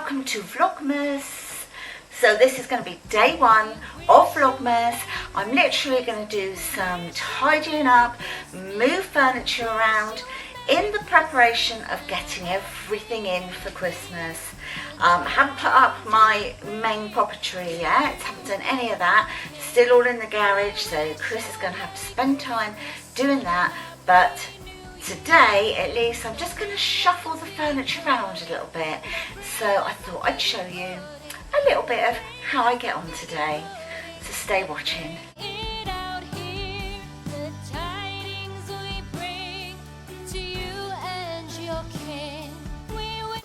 welcome to Vlogmas. So this is going to be day one of Vlogmas. I'm literally going to do some tidying up, move furniture around in the preparation of getting everything in for Christmas. I haven't put up my main property yet, haven't done any of that, still all in the garage, so Chris is going to have to spend time doing that, but today at least I'm just going to shuffle the furniture around a little bit, so I thought I'd show you a little bit of how I get on today, so stay watching.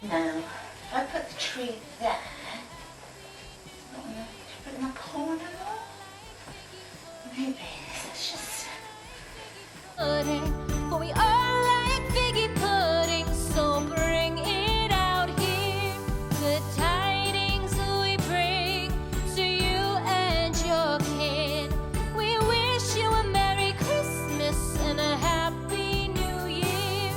Now, if I put the tree there, not enough to put it in the corner more? Maybe, let's just... For we are like figgy pudding, so bring it out here. The tidings we bring to you and your kid. We wish you a Merry Christmas and a Happy New Year.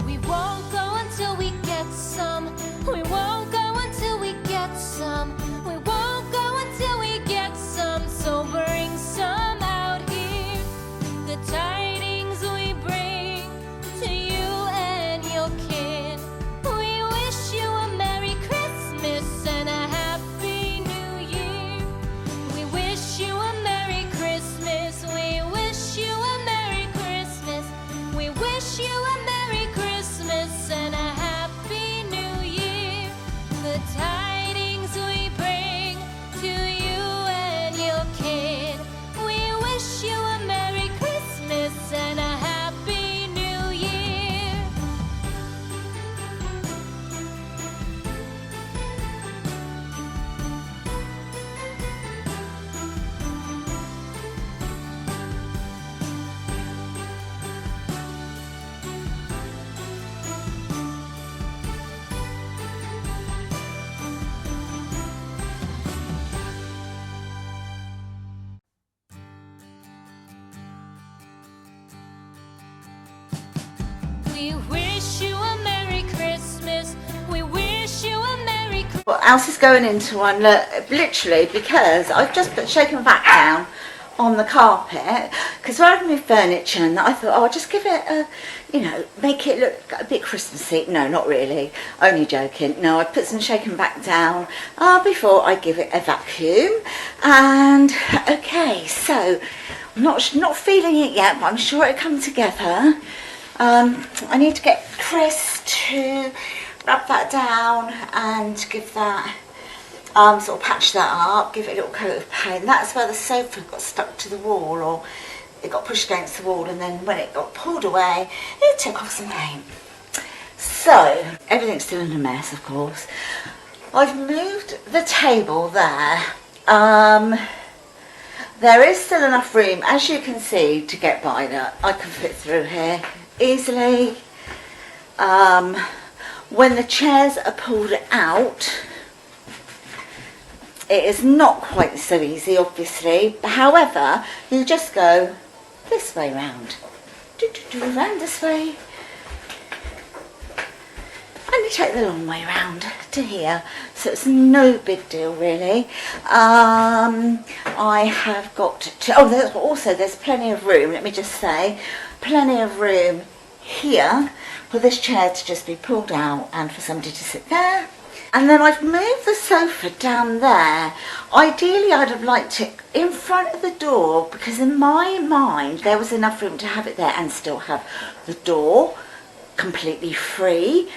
We won't go until we get some. We won't go until we get some. We won't go until we get some. So bring some out here. The tidings we bring to you and your kid. We wish you a Merry Christmas and a Happy New Year. We wish you a Merry Christmas. We wish you a Merry Christmas. We wish you a Merry Christmas and a Happy New Year. The tidings we bring to you and your kid. We wish you a Merry Christmas and a Happy New Year. We wish you a Merry Christmas. We wish you a Merry Christmas. What else is going into one? Look, literally, because I've just shaken back down on the carpet, because I had moved furniture and I thought, oh, I'll just give it a, you know, make it look a bit Christmassy. No, not really, only joking. No, I put some shaken back down before I give it a vacuum. And okay, so I'm not feeling it yet, but I'm sure it'll come together. I need to get Chris to rub that down and give that, sort of patch that up, give it a little coat of paint. That's where the sofa got stuck to the wall, or it got pushed against the wall, and then when it got pulled away, it took off some paint. So, everything's still in a mess, of course. I've moved the table there. There is still enough room, as you can see, to get by that. I can fit through here easily. When the chairs are pulled out, it is not quite so easy, obviously. However, you just go this way round, round this way, and you take the long way round to here, so it's no big deal really. I have got to, oh, there's plenty of room, let me just say, plenty of room here for this chair to just be pulled out and for somebody to sit there. And then I've moved the sofa down there. Ideally I'd have liked it in front of the door, because in my mind there was enough room to have it there and still have the door completely free.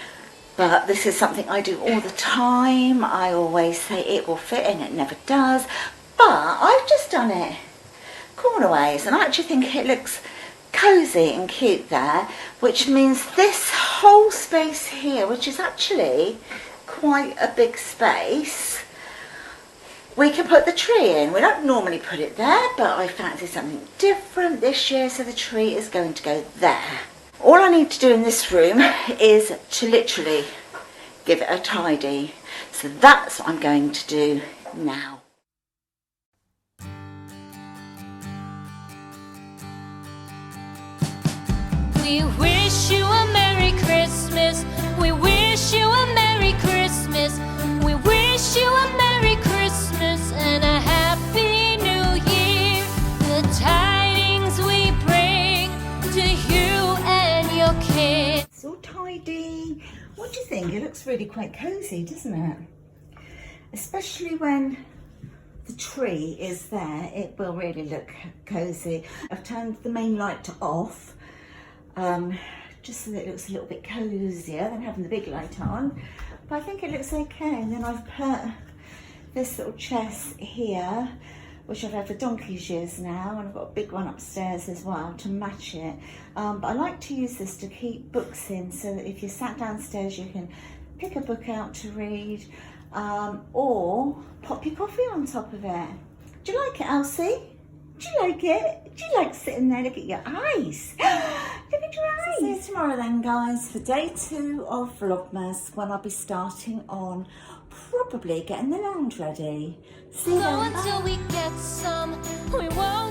But this is something I do all the time. I always say it will fit and it never does. But I've just done it cornerways, and I actually think it looks cosy and cute there, which means this whole space here, which is actually quite a big space, we can put the tree in. We don't normally put it there, but I fancy something different this year, so the tree is going to go there. All I need to do in this room is to literally give it a tidy, so that's what I'm going to do now. We wish you a Merry Christmas. We wish you a Merry Christmas. What do you think? It looks really quite cosy, doesn't it? Especially when the tree is there, it will really look cosy. I've turned the main light off, just so that it looks a little bit cosier than having the big light on. But I think it looks okay. And then I've put this little chest here, which I've had for donkey's years now, and I've got a big one upstairs as well to match it. But I like to use this to keep books in, so that if you sat downstairs you can pick a book out to read, or pop your coffee on top of it. Do you like it, Elsie? Do you like it? Do you like sitting there? Look at your eyes. Look at your eyes. See you tomorrow then, guys, for day 2 of Vlogmas, when I'll be starting on probably getting the lounge ready. See you Go then. until we get some. We won't